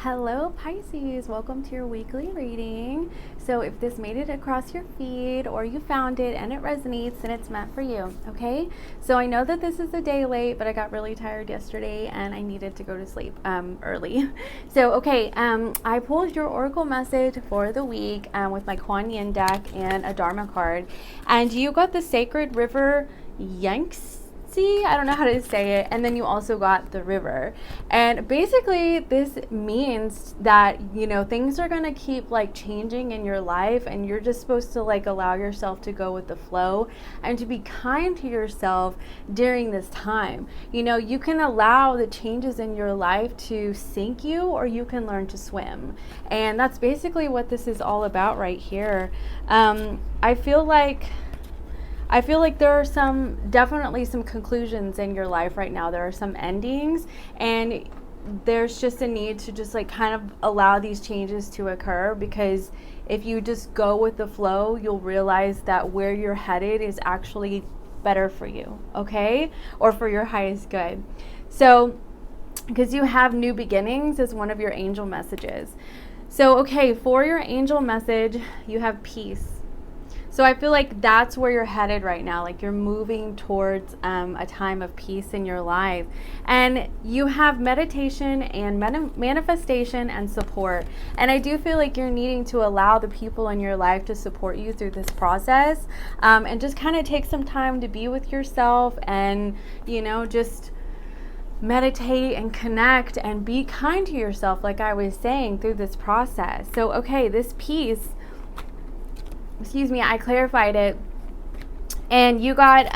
Hello Pisces, welcome to your weekly reading. So if this made it across your feed or you found it and it resonates, then it's meant for you, okay? So I know that this is a day late, but I got really tired yesterday and I needed to go to sleep early. So okay, I pulled your oracle message for the week with my Kuan Yin deck and a Dharma card, and you got the Sacred River Yanks. I don't know how to say it, and then you also got the river. And basically this means that, you know, things are going to keep like changing in your life, and you're just supposed to like allow yourself to go with the flow and to be kind to yourself during this time. You know, you can allow the changes in your life to sink you, or you can learn to swim, and that's basically what this is all about right here. I feel like there are definitely some conclusions in your life right now. There are some endings, and there's just a need to just like kind of allow these changes to occur, because if you just go with the flow, you'll realize that where you're headed is actually better for you, okay? Or for your highest good. So, because you have new beginnings as one of your angel messages. So, okay, for your angel message, you have peace. So I feel like that's where you're headed right now. Like you're moving towards a time of peace in your life. And you have meditation and manifestation and support. And I do feel like you're needing to allow the people in your life to support you through this process. And just kind of take some time to be with yourself and, you know, just meditate and connect and be kind to yourself, like I was saying, through this process. So, okay, this peace, I clarified it, and you got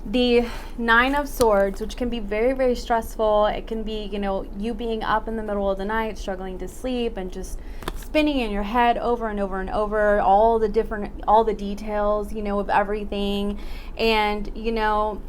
the 9 of Swords, which can be very, very stressful. It can be, you know, you being up in the middle of the night, struggling to sleep, and just spinning in your head over and over and over, all the details, you know, of everything. And, you know,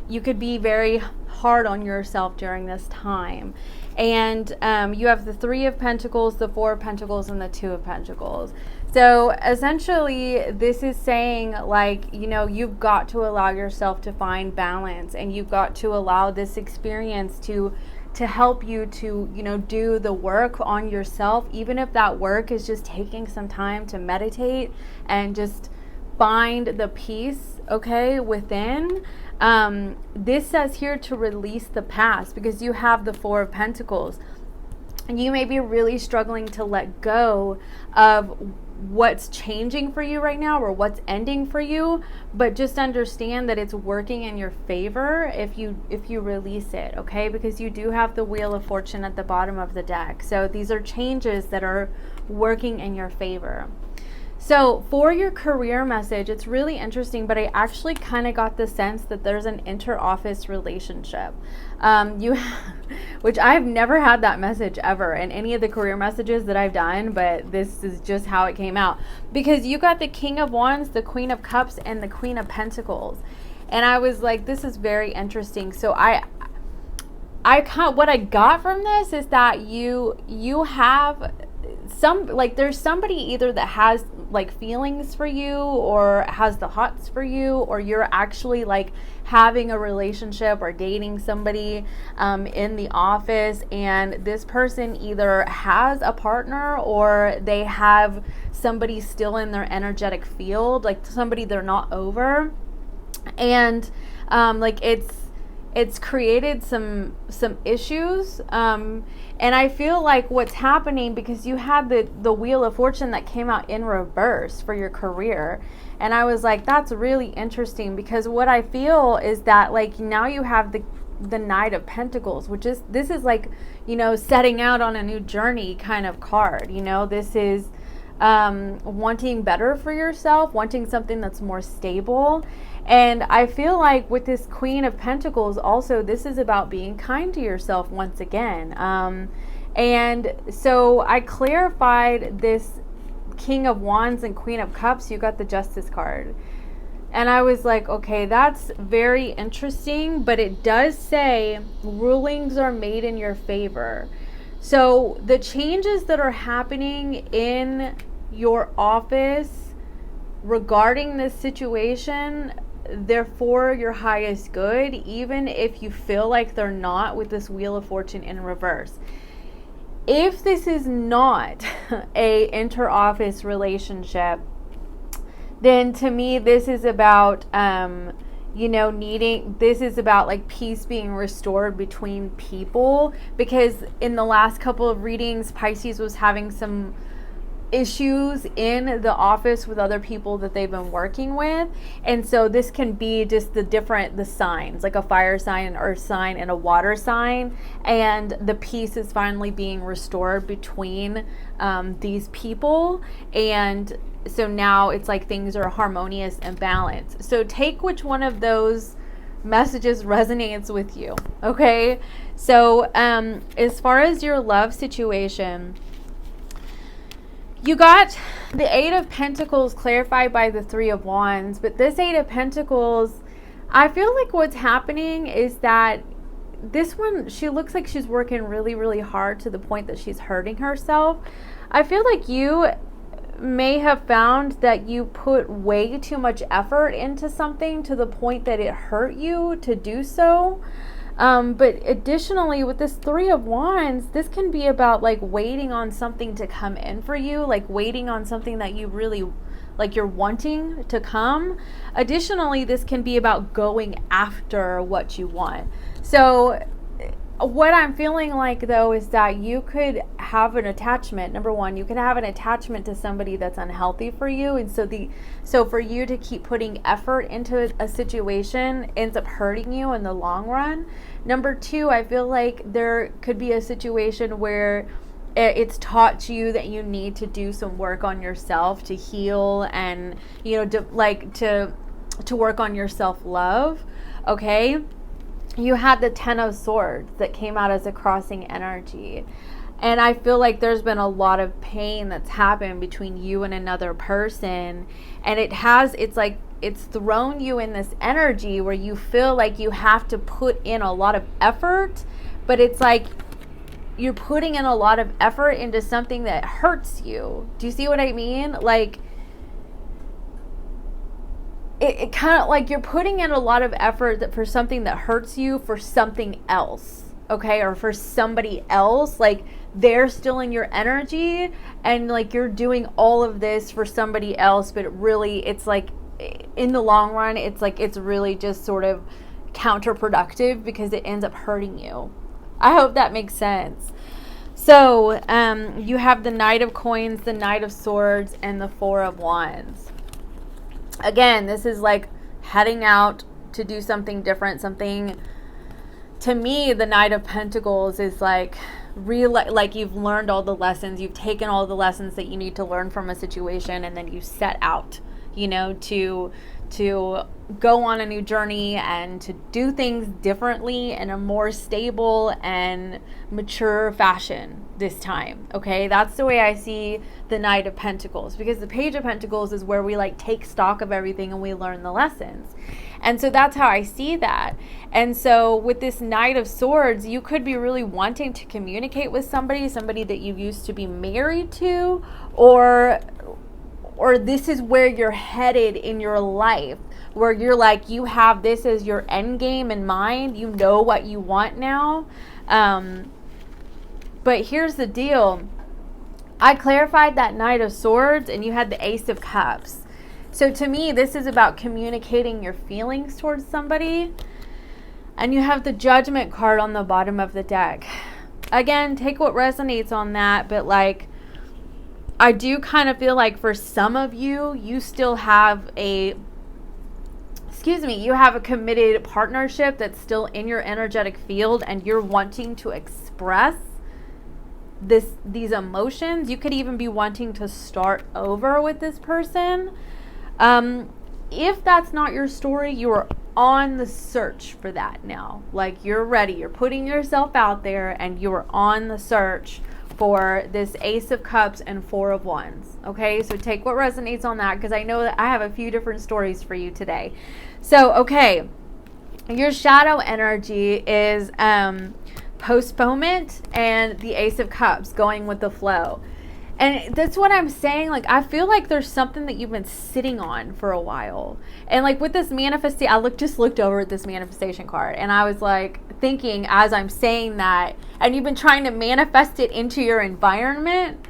you could be very hard on yourself during this time. And you have the 3 of Pentacles, the 4 of Pentacles, and the 2 of Pentacles. So essentially, this is saying, like, you know, you've got to allow yourself to find balance, and you've got to allow this experience to help you to, you know, do the work on yourself, even if that work is just taking some time to meditate and just find the peace, okay, within. This says here to release the past, because you have the 4 of Pentacles, and you may be really struggling to let go of what's changing for you right now, or what's ending for you, but just understand that it's working in your favor if you release it, okay? Because you do have the Wheel of Fortune at the bottom of the deck. So these are changes that are working in your favor. So for your career message, it's really interesting, but I actually kind of got the sense that there's an inter-office relationship. Which I've never had that message ever in any of the career messages that I've done, but this is just how it came out. Because you got the King of Wands, the Queen of Cups, and the Queen of Pentacles. And I was like, this is very interesting. So what I got from this is that you have there's somebody either that has like feelings for you, or has the hots for you, or you're actually like having a relationship or dating somebody in the office, and this person either has a partner or they have somebody still in their energetic field, like somebody they're not over, and like it's created some issues, and I feel like what's happening, because you had the Wheel of Fortune that came out in reverse for your career, and I was like, that's really interesting, because what I feel is that like now you have the Knight of Pentacles, this is like, you know, setting out on a new journey kind of card. You know, this is wanting better for yourself, wanting something that's more stable. And I feel like with this Queen of Pentacles also, this is about being kind to yourself once again. And so I clarified this King of Wands and Queen of Cups. You got the Justice card. And I was like, okay, that's very interesting, but it does say rulings are made in your favor. So the changes that are happening in your office regarding this situation, they're for your highest good, even if you feel like they're not, with this Wheel of Fortune in reverse. if this is not a inter-office relationship, then to me this is about this is about like peace being restored between people, because in the last couple of readings, Pisces was having some issues in the office with other people that they've been working with. And so this can be just the signs, like a fire sign, an earth sign, and a water sign, and the peace is finally being restored between these people. And so now it's like things are harmonious and balanced. So take which one of those messages resonates with you. Okay, so as far as your love situation, you got the Eight of Pentacles clarified by the Three of Wands. But this Eight of Pentacles, I feel like what's happening is that this one, she looks like she's working really, really hard to the point that she's hurting herself. I feel like you may have found that you put way too much effort into something to the point that it hurt you to do so. But additionally, with this Three of Wands, this can be about like waiting on something to come in for you, like waiting on something that you really, like you're wanting to come. Additionally, this can be about going after what you want. So what I'm feeling like though is that you could have an attachment. Number one, you could have an attachment to somebody that's unhealthy for you, and so for you to keep putting effort into a situation ends up hurting you in the long run. Number two, I feel like there could be a situation where it's taught you that you need to do some work on yourself to heal, and to work on your self-love. Okay, you had the Ten of Swords that came out as a crossing energy. And I feel like there's been a lot of pain that's happened between you and another person. And it's thrown you in this energy where you feel like you have to put in a lot of effort. But it's like you're putting in a lot of effort into something that hurts you. Do you see what I mean? Like, it kind of like you're putting in a lot of effort for something that hurts you for something else, okay? Or for somebody else, like they're still in your energy, and like you're doing all of this for somebody else, but really it's like in the long run, it's like it's really just sort of counterproductive because it ends up hurting you. I hope that makes sense. So you have the Knight of Coins, the Knight of Swords, and the Four of Wands. Again, this is like heading out to do something different, something. To me, the Knight of Pentacles is like real, like you've learned all the lessons, you've taken all the lessons that you need to learn from a situation, and then you set out, to go on a new journey and to do things differently in a more stable and mature fashion this time. Okay, that's the way I see the Knight of Pentacles, because the Page of Pentacles is where we like take stock of everything and we learn the lessons. And so that's how I see that. And so with this Knight of Swords, you could be really wanting to communicate with somebody that you used to be married to, or this is where you're headed in your life, where you're like, you have this as your end game in mind. You know what you want now. But here's the deal. I clarified that Knight of Swords, and you had the Ace of Cups. So to me, this is about communicating your feelings towards somebody. And you have the Judgment card on the bottom of the deck. Again, take what resonates on that, but like, I do kind of feel like for some of you, you still have you have a committed partnership that's still in your energetic field, and you're wanting to express these emotions. You could even be wanting to start over with this person. If that's not your story, you are on the search for that now. Like, you're ready. You're putting yourself out there, and you're on the search for this Ace of Cups and Four of Wands. Okay, so take what resonates on that, because I know that I have a few different stories for you today. So, okay, your shadow energy is postponement and the Ace of Cups, going with the flow. And that's what I'm saying. Like, I feel like there's something that you've been sitting on for a while. And like with this manifestation, I just looked over at this manifestation card, and I was like thinking as I'm saying that, and you've been trying to manifest it into your environment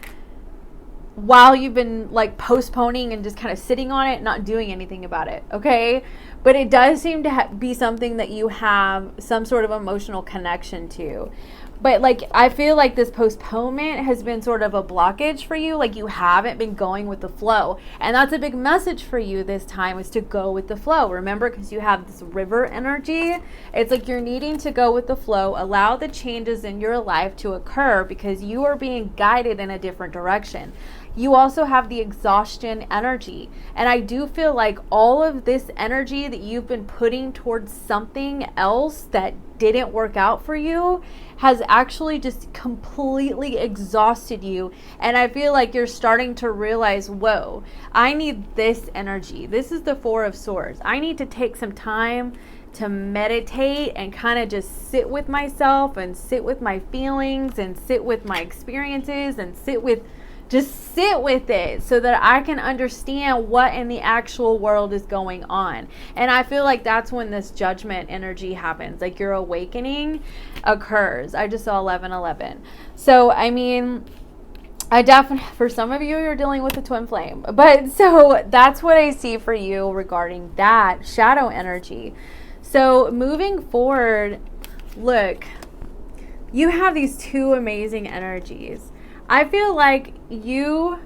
while you've been like postponing and just kind of sitting on it, not doing anything about it. Okay. But it does seem to be something that you have some sort of emotional connection to. But like, I feel like this postponement has been sort of a blockage for you. Like, you haven't been going with the flow. And that's a big message for you this time, is to go with the flow. Remember, because you have this river energy, it's like you're needing to go with the flow, allow the changes in your life to occur because you are being guided in a different direction. You also have the exhaustion energy. And I do feel like all of this energy that you've been putting towards something else that didn't work out for you has actually just completely exhausted you. And I feel like you're starting to realize, whoa, I need this energy. This is the Four of Swords. I need to take some time to meditate and kind of just sit with myself and sit with my feelings and sit with my experiences and sit with it so that I can understand what in the actual world is going on. And I feel like that's when this judgment energy happens, like your awakening occurs. I just saw 11:11. So, I mean, I definitely, for some of you, you're dealing with a twin flame. But so that's what I see for you regarding that shadow energy. So moving forward, look, you have these two amazing energies. I feel like you've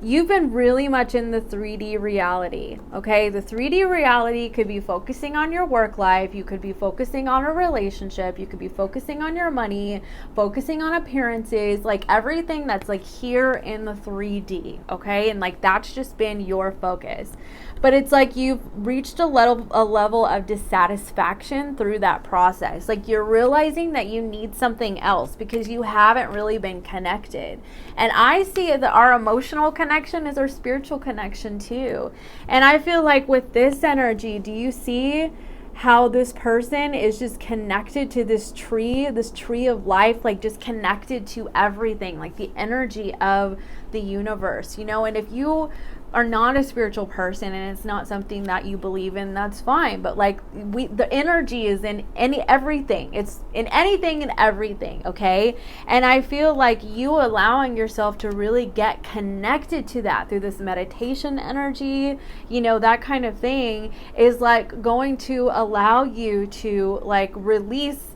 been really much in the 3D reality, okay? The 3D reality could be focusing on your work life. You could be focusing on a relationship. You could be focusing on your money, focusing on appearances, like everything that's like here in the 3D, okay? And like that's just been your focus. But it's like you've reached a level of dissatisfaction through that process. Like you're realizing that you need something else because you haven't really been connected. And I see that our emotional connection is our spiritual connection too. And I feel like with this energy, do you see how this person is just connected to this tree of life, like just connected to everything, like the energy of the universe, you know? And if you are not a spiritual person and it's not something that you believe in, that's fine. But like the energy is in everything. It's in anything and everything, okay? And I feel like you allowing yourself to really get connected to that through this meditation energy, you know, that kind of thing is like going to allow you to like release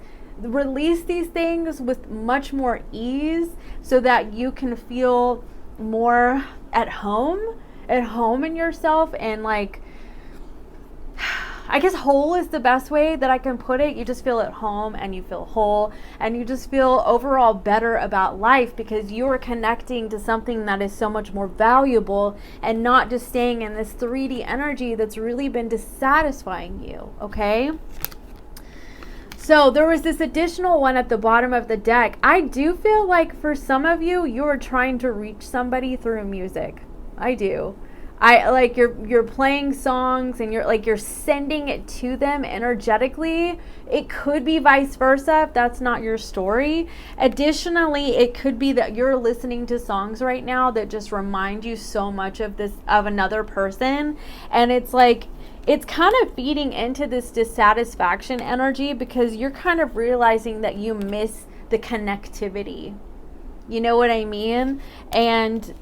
these things with much more ease so that you can feel more at home in yourself. And like, I guess whole is the best way that I can put it. You just feel at home and you feel whole and you just feel overall better about life because you are connecting to something that is so much more valuable and not just staying in this 3D energy that's really been dissatisfying you, okay? So there was this additional one at the bottom of the deck. I do feel like for some of you, you are trying to reach somebody through music. I do. I like you're playing songs and you're sending it to them energetically. It could be vice versa if that's not your story. Additionally, it could be that you're listening to songs right now that just remind you so much of another person, and it's like it's kind of feeding into this dissatisfaction energy because you're kind of realizing that you miss the connectivity. You know what I mean? And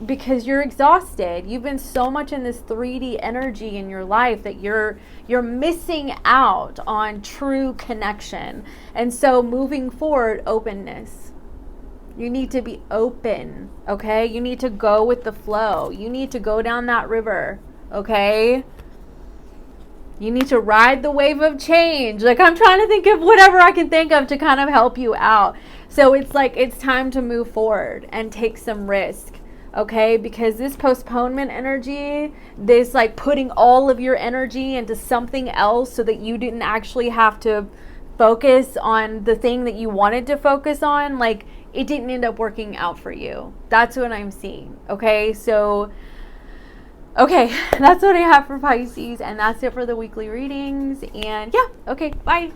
because you're exhausted. You've been so much in this 3D energy in your life that you're missing out on true connection. And so moving forward, openness. You need to be open, okay? You need to go with the flow. You need to go down that river, okay? You need to ride the wave of change. Like, I'm trying to think of whatever I can think of to kind of help you out. So it's like, it's time to move forward and take some risk. Okay, because this postponement energy, this like putting all of your energy into something else so that you didn't actually have to focus on the thing that you wanted to focus on, like it didn't end up working out for you. That's what I'm seeing. Okay, so, okay, that's what I have for Pisces, and that's it for the weekly readings. And yeah, okay, bye.